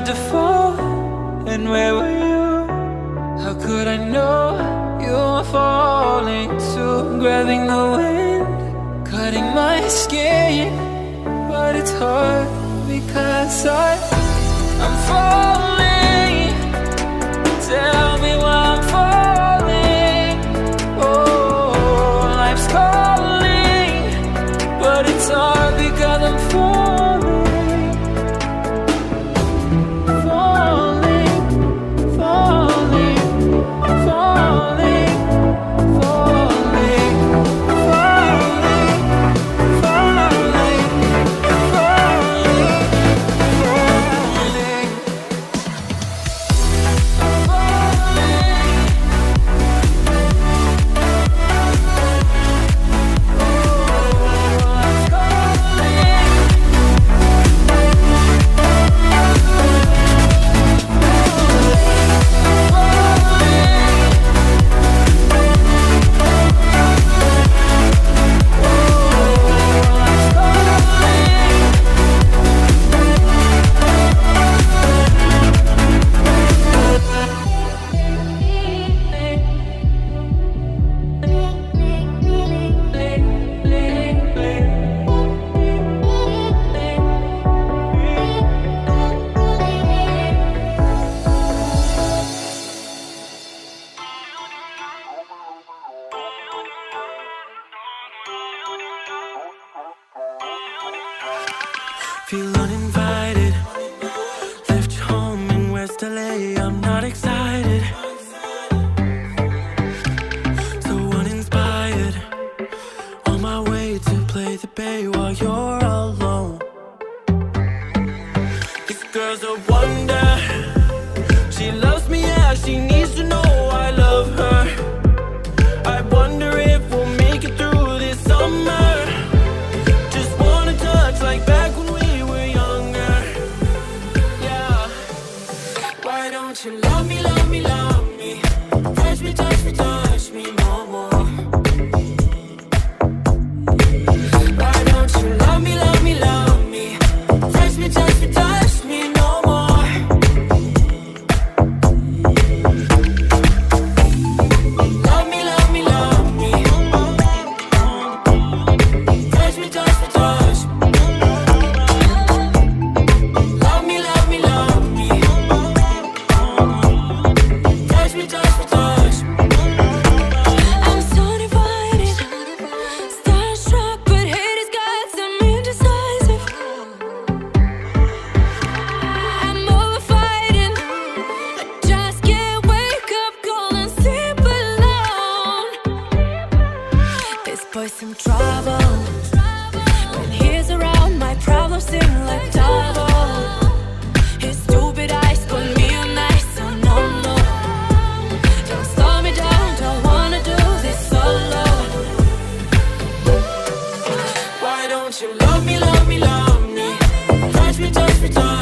started to fall, and where were you? How could I know you were falling too? Grabbing the wind, cutting my skin, but it's hard because I'm falling. Tell me why I'm falling. Oh, life's calling, but it's hard because I'm falling. Falling, falling, falling, falling, falling, falling, Feel uninvited. Left you home in West LA. I'm not excited. So uninspired. On my way to play the bay while you're alone. This girl's a wonder. She loves me, yeah, she needs to know I love her. I wonder if we'll make it through this summer. Just wanna touch like back when we were younger. Yeah. Why don't you love me, love me, love me? Touch me, touch me, touch me no more. Why don't you love me, love me, love me? Touch me, touch me, touch me no more. Love me, love me, love me. Touch me, touch me, touch me. Love me, love me, love me. Touch me, touch me, touch me. I'm so divided, starstruck, but haters got some indecisive. I'm over fighting, I just can't wake up cold and sleep alone. This boy's some trouble. When he's around, my problems seem like double. His stupid eyes put me on ice, so no, no. Don't slow me down, don't wanna do this solo. Why don't you love me, love me, love me? Touch me, touch me, touch me.